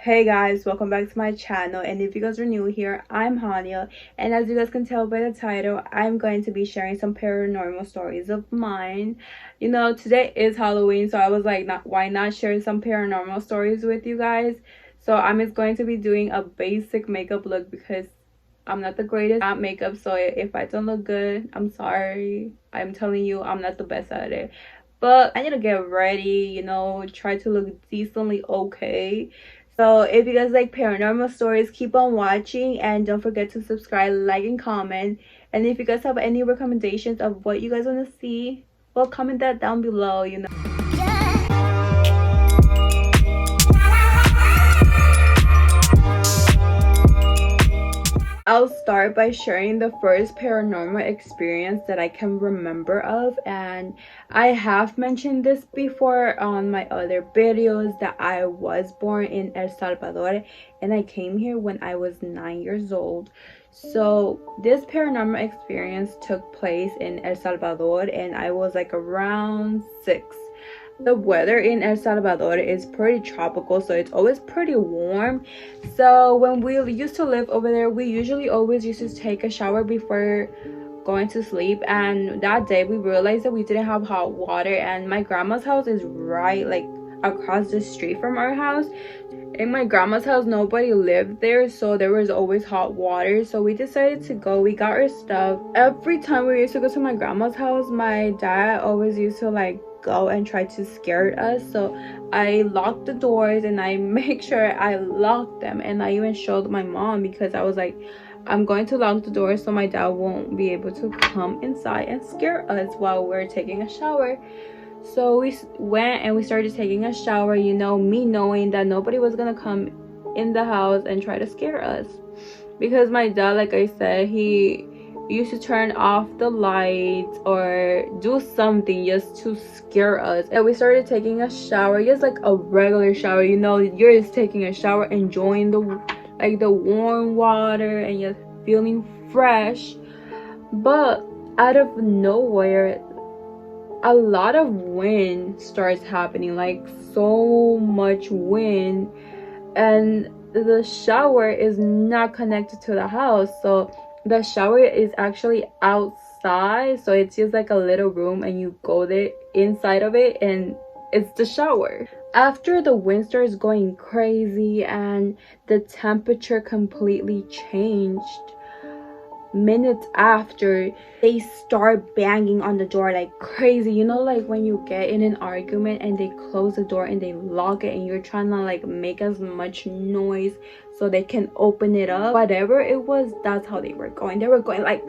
Hey guys, welcome back to my channel, and if you guys are new here, I'm Hania, and as you guys can tell by the title, I'm going to be sharing some paranormal stories of mine. Today is Halloween, so I was like, why not share some paranormal stories with you guys? So I'm just going to be doing a basic makeup look because I'm not the greatest at makeup, so if I don't look good, I'm sorry. I'm telling you, I'm not the best at it. But I need to get ready, try to look decently okay. So if you guys like paranormal stories, keep on watching and don't forget to subscribe, like, and comment. And if you guys have any recommendations of what you guys want to see, well, comment that down below. I'll start by sharing the first paranormal experience that I can remember of, and I have mentioned this before on my other videos that I was born in El Salvador and I came here when I was 9 years old. So this paranormal experience took place in El Salvador and I was like around 6. The weather in El Salvador is pretty tropical, so it's always pretty warm. So when we used to live over there, we usually always used to take a shower before going to sleep. And that day we realized that we didn't have hot water, and my grandma's house is right like across the street from our house. In my grandma's house, nobody lived there, so there was always hot water. So we decided to go. We got our stuff. Every time we used to go to my grandma's house, my dad always used to like go and try to scare us. So I locked the doors and I make sure I locked them, and I even showed my mom because I was like, I'm going to lock the doors so my dad won't be able to come inside and scare us while we're taking a shower. So we went and we started taking a shower, me knowing that nobody was gonna come in the house and try to scare us, because my dad, like I said, he used to turn off the lights or do something just to scare us. And we started taking a shower, just like a regular shower, you're just taking a shower, enjoying the warm water and just feeling fresh. But out of nowhere, a lot of wind starts happening, like so much wind, and the shower is not connected to the house. So the shower is actually outside, so it's just like a little room and you go there inside of it and it's the shower. After the wind starts going crazy and the temperature completely changed, minutes after, they start banging on the door like crazy. Like when you get in an argument and they close the door and they lock it and you're trying to like make as much noise so they can open it up. Whatever it was, that's how they were going. They were going like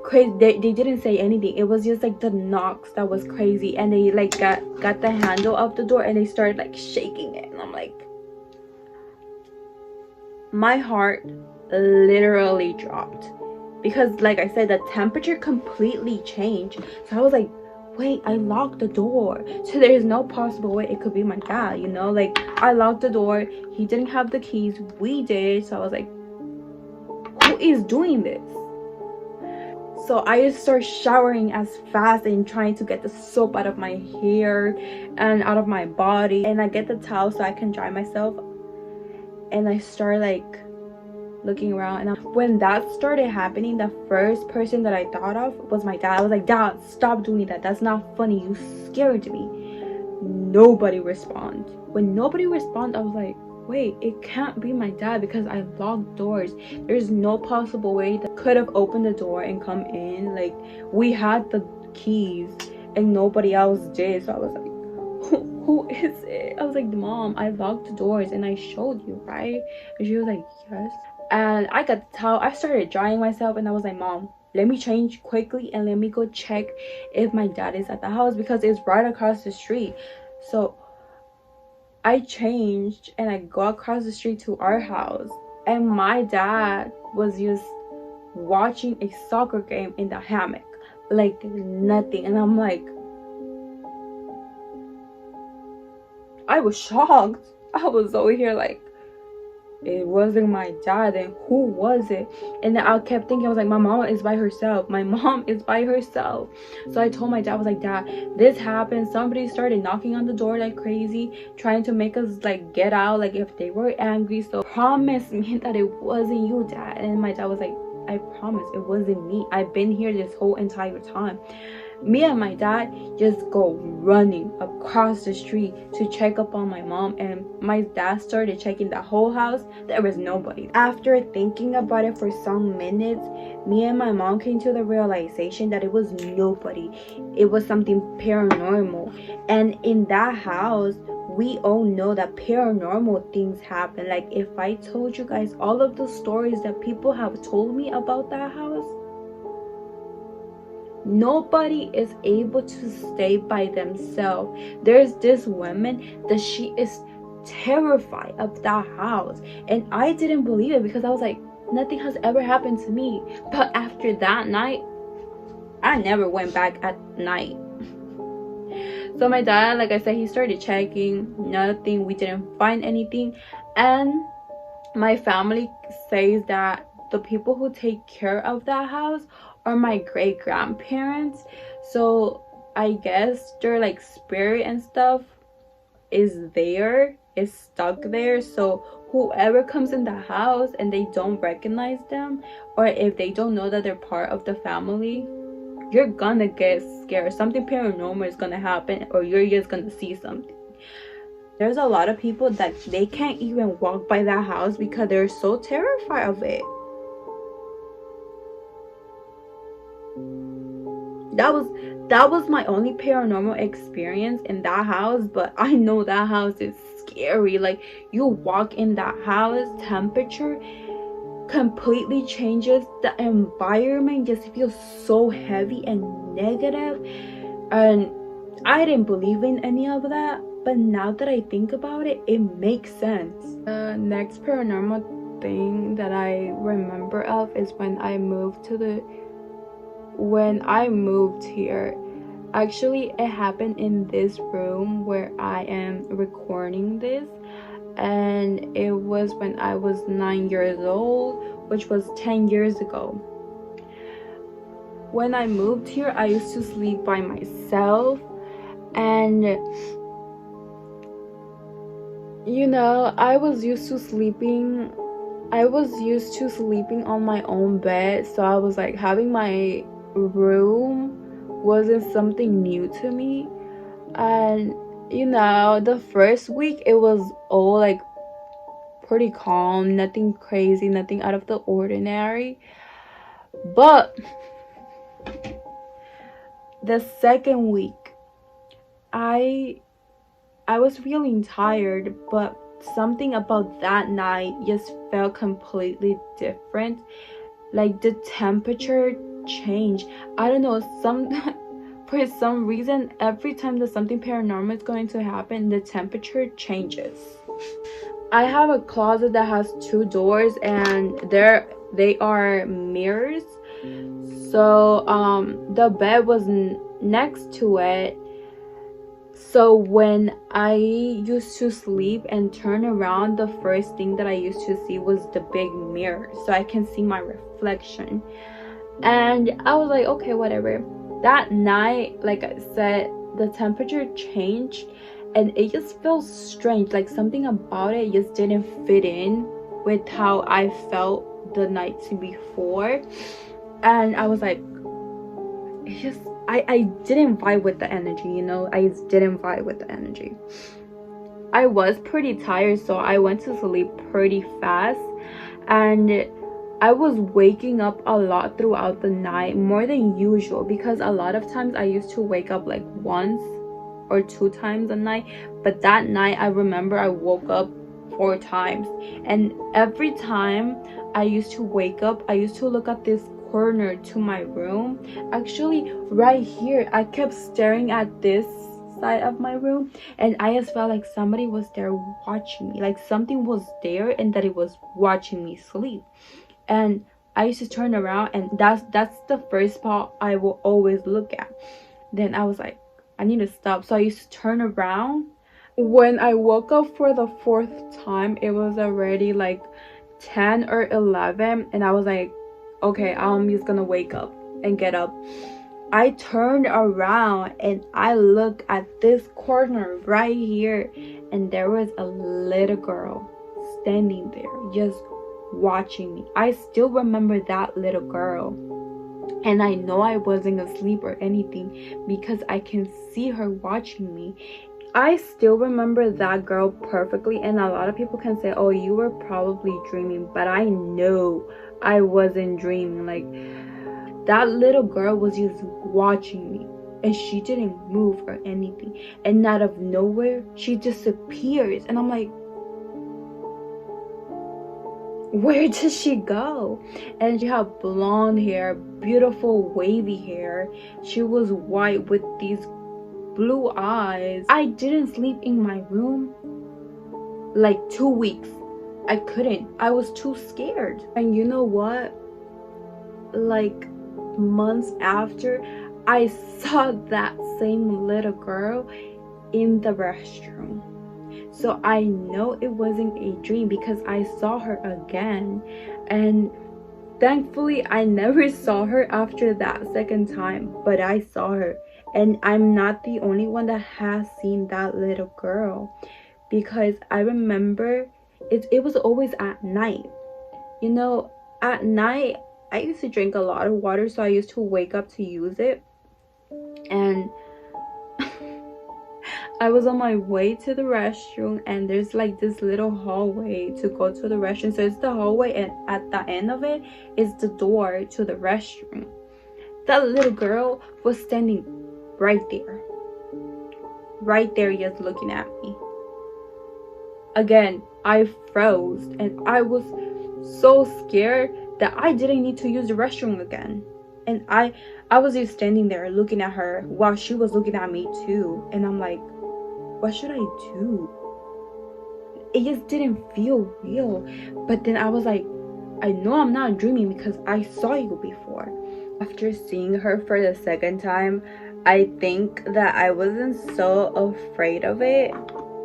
crazy. They didn't say anything. It was just like the knocks that was crazy, and they like got the handle of the door and they started like shaking it, and I'm like, my heart literally dropped, because like I said, the temperature completely changed. So I was like, wait, I locked the door, so there's no possible way it could be my dad. Like I locked the door, he didn't have the keys, we did. So I was like, who is doing this? So I just start showering as fast and trying to get the soap out of my hair and out of my body, and I get the towel so I can dry myself, and I start like looking around. And when that started happening, the first person that I thought of was my dad. I was like, Dad, stop doing that, that's not funny, you scared me. Nobody responded. When nobody responded, I was like, wait, it can't be my dad because I locked doors. There's no possible way that could have opened the door and come in. Like, we had the keys and nobody else did. So I was like, who is it? I was like, Mom, I locked the doors and I showed you, right? And she was like, yes. And I got the towel, I started drying myself, and I was like, Mom, let me change quickly and let me go check if my dad is at the house, because it's right across the street. So I changed and I go across the street to our house, and my dad was just watching a soccer game in the hammock like nothing. And I'm like, I was shocked. I was over here like, it wasn't my dad, then who was it? And then I kept thinking, I was like, my mom is by herself, my mom is by herself. So I told my dad, I was like, Dad, this happened, somebody started knocking on the door like crazy, trying to make us like get out, like if they were angry, so promise me that it wasn't you, Dad. And my dad was like, I promise it wasn't me, I've been here this whole entire time. Me and my dad just go running across the street to check up on my mom, and my dad started checking the whole house. There was nobody. After thinking about it for some minutes, me and my mom came to the realization that it was nobody. It was something paranormal. And in that house, we all know that paranormal things happen. Like, if I told you guys all of the stories that people have told me about that house, nobody is able to stay by themselves. There's this woman that she is terrified of that house, and I didn't believe it because I was like, nothing has ever happened to me. But after that night, I never went back at night. So my dad, like I said, he started checking, nothing, we didn't find anything. And my family says that the people who take care of that house are my great grandparents. So I guess their like spirit and stuff is stuck there. So whoever comes in the house and they don't recognize them, or if they don't know that they're part of the family, you're gonna get scared. Something paranormal is gonna happen, or you're just gonna see something. There's a lot of people that they can't even walk by that house because they're so terrified of it. That was my only paranormal experience in that house, but I know that house is scary. Like, you walk in that house, temperature completely changes, the environment just feels so heavy and negative, and I didn't believe in any of that, but now that I think about it, it makes sense. The next paranormal thing that I remember of is when I moved here. Actually, it happened in this room where I am recording this, and it was when I was 9 years old, which was 10 years ago. When I moved here, I used to sleep by myself, and you know, I was used to sleeping on my own bed, so I was like, having my room wasn't something new to me. And you know, the first week it was all like pretty calm, nothing crazy, nothing out of the ordinary. But the second week, I was feeling tired, but something about that night just felt completely different. Like, the temperature changed. I don't know, for some reason, every time that something paranormal is going to happen, the temperature changes. I have a closet that has 2 doors, and they are mirrors. So the bed was next to it. So when I used to sleep and turn around, the first thing that I used to see was the big mirror, so I can see my reflection. And I was like, okay, whatever. That night, like I said, the temperature changed, and it just felt strange. Like, something about it just didn't fit in with how I felt the nights before. And I was like, it just, I didn't vibe with the energy, you know. I just didn't vibe with the energy. I was pretty tired, so I went to sleep pretty fast, and I was waking up a lot throughout the night, more than usual, because a lot of times I used to wake up like once or 2 times a night, but that night I remember I woke up 4 times. And every time I used to wake up, I used to look at this corner to my room. Actually, right here, I kept staring at this side of my room, and I just felt like somebody was there watching me, like something was there and that it was watching me sleep. And I used to turn around, and that's the first spot I will always look at. Then I was like, I need to stop. So I used to turn around When I woke up for the fourth time, it was already like 10 or 11, and I was like, okay, I'm just gonna wake up and get up. I turned around and I looked at this corner right here, and there was a little girl standing there just watching me. I still remember that little girl, and I know I wasn't asleep or anything because I can see her watching me. I still remember that girl perfectly, and a lot of people can say, oh, you were probably dreaming, but I know I wasn't dreaming. Like, that little girl was just watching me, and she didn't move or anything, and out of nowhere she disappears, and I'm like, where did she go? And she had blonde hair, beautiful wavy hair. She was white with these blue eyes. I didn't sleep in my room like 2 weeks. I couldn't. I was too scared. And you know what? Like months after, I saw that same little girl in the restroom. So I know it wasn't a dream because I saw her again. And thankfully, I never saw her after that second time, but I saw her. And I'm not the only one that has seen that little girl, because I remember it was always at night. You know, at night, I used to drink a lot of water, so I used to wake up to use it. And I was on my way to the restroom, and there's like this little hallway to go to the restroom. So it's the hallway, and at the end of it is the door to the restroom. That little girl was standing right there, just looking at me. Again, I froze, and I was so scared that I didn't need to use the restroom again. And I was just standing there looking at her while she was looking at me too. And I'm like, what should I do? It just didn't feel real. But then I was like, I know I'm not dreaming because I saw you before. After seeing her for the second time, I think that I wasn't so afraid of it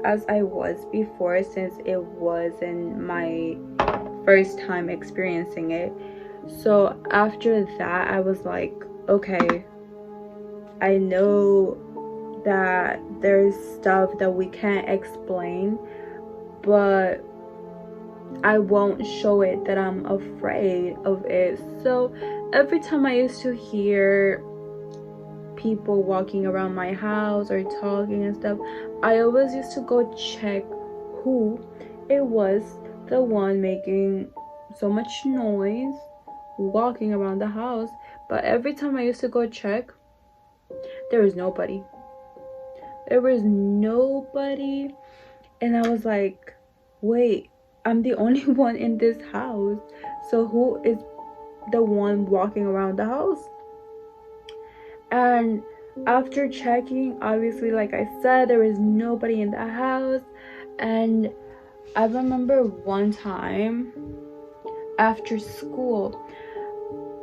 as I was before, since it wasn't my first time experiencing it. So after that, I was like, okay, I know that there's stuff that we can't explain, but I won't show it that I'm afraid of it. So every time I used to hear people walking around my house or talking and stuff, I always used to go check who it was, the one making so much noise walking around the house. But every time I used to go check, there was nobody. And I was like, wait, I'm the only one in this house, so who is the one walking around the house? And after checking, obviously, like I said, there was nobody in the house. And I remember one time after school,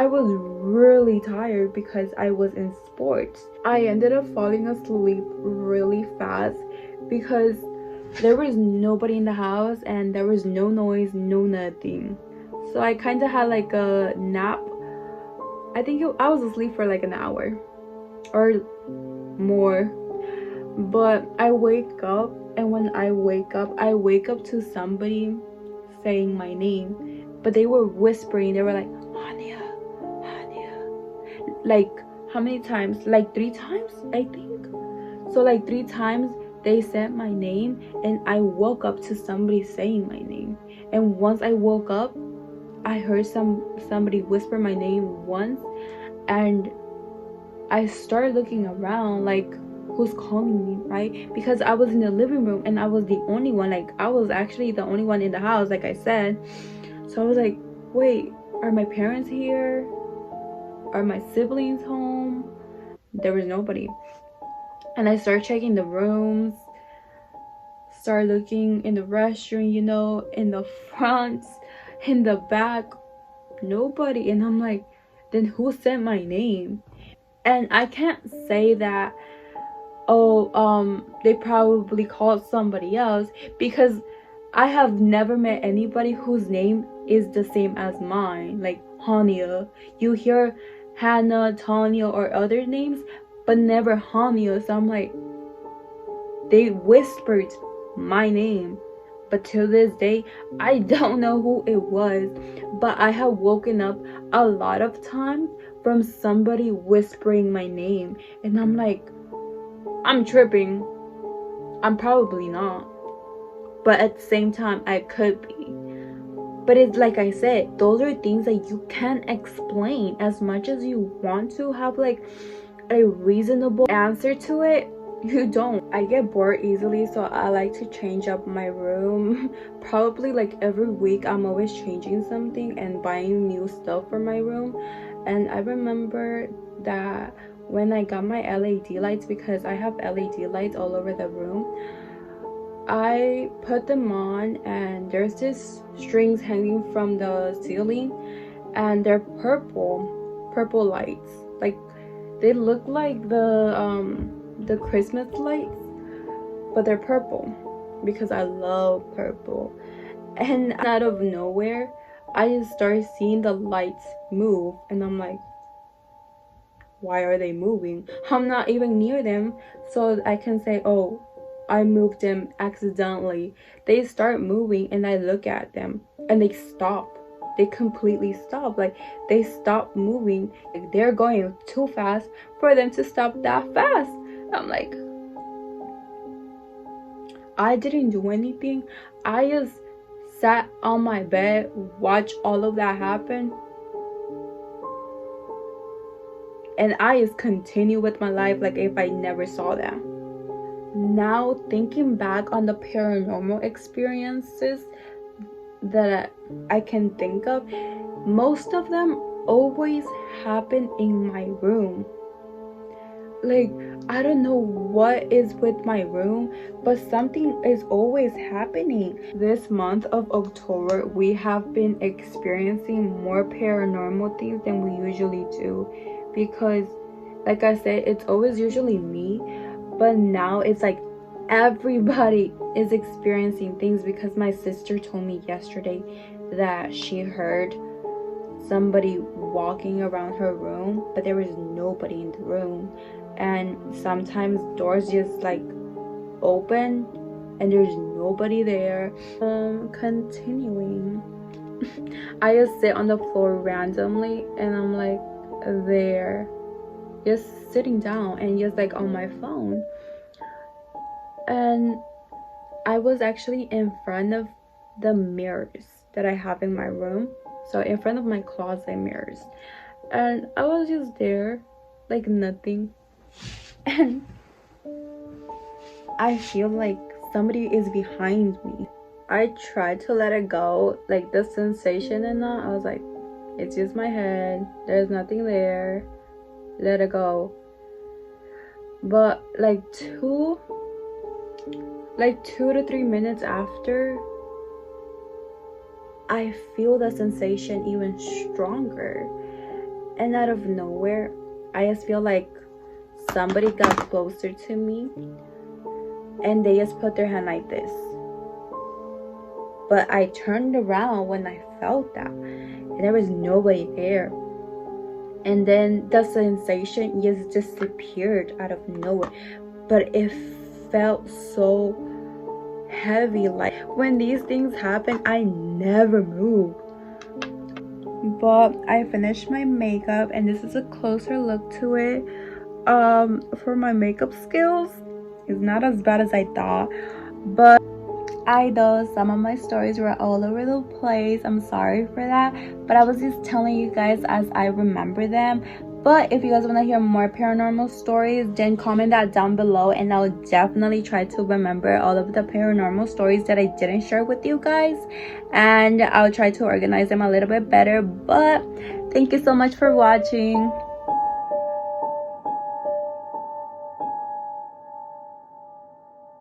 I was really tired because I was in sports. I ended up falling asleep really fast because there was nobody in the house and there was no noise, no nothing. So I kind of had like a nap. I think I was asleep for like an hour or more. But I wake up, and when I wake up to somebody saying my name. But they were whispering. They were like, Hania, Hania. Like, how many times? Like 3 times, I think. So like 3 times they said my name, and I woke up to somebody saying my name. And once I woke up, I heard somebody whisper my name once, and I started looking around like, who's calling me, right? Because I was in the living room and I was the only one. Like, I was actually the only one in the house, like I said. So I was like, wait, are my parents here? Are my siblings home? There was nobody. And I started checking the rooms, started looking in the restroom, you know, in the front, in the back, nobody. And I'm like, then who said my name? And I can't say that oh, they probably called somebody else, because I have never met anybody whose name is the same as mine, like Hania. You hear Hannah, Tanya, or other names, but never Hania. So I'm like, they whispered my name, but to this day I don't know who it was. But I have woken up a lot of times from somebody whispering my name, and I'm like, I'm tripping. I'm probably not, but at the same time I could be. But it's like I said, those are things that you can't explain. As much as you want to have like a reasonable answer to it, you don't. I get bored easily, so I like to change up my room. Probably like every week I'm always changing something and buying new stuff for my room. And I remember that when I got my LED lights, because I have LED lights all over the room, I put them on, and there's this strings hanging from the ceiling, and they're purple lights. Like, they look like the Christmas lights, but they're purple because I love purple. And out of nowhere, I just started seeing the lights move, and I'm like, why are they moving? I'm not even near them, so I can say, oh, I moved them accidentally. They start moving, and I look at them, and they stop. They completely stop. Like, they stop moving. Like, they're going too fast for them to stop that fast. I'm like, I didn't do anything. I just sat on my bed, watched all of that happen, and I just continue with my life like if I never saw that. Now, thinking back on the paranormal experiences that I can think of, most of them always happen in my room. Like, I don't know what is with my room, but something is always happening. This month of October, we have been experiencing more paranormal things than we usually do, because like I said, it's always usually me, but now it's like everybody is experiencing things, because my sister told me yesterday that she heard somebody walking around her room, but there was nobody in the room. And sometimes doors just like open and there's nobody there. Continuing. I just sit on the floor randomly, and I'm like there, just sitting down and just like on my phone. And I was actually in front of the mirrors that I have in my room, so in front of my closet mirrors, and I was just there like nothing, and I feel like somebody is behind me. I tried to let it go, like the sensation and all. I was like, it's just my head, there's nothing there, let it go. But like 2 to 3 minutes after, I feel the sensation even stronger, and out of nowhere, I just feel like somebody got closer to me, and they just put their hand like this. But I turned around when I felt that, and there was nobody there. And then the sensation just disappeared out of nowhere, but it felt so heavy. Like, when these things happen, I never move. But I finished my makeup, and this is a closer look to it. For my makeup skills, it's not as bad as I thought, but I know some of my stories were all over the place. I'm sorry for that, but I was just telling you guys as I remember them. But if you guys want to hear more paranormal stories, then comment that down below, and I'll definitely try to remember all of the paranormal stories that I didn't share with you guys, and I'll try to organize them a little bit better. But thank you so much for watching.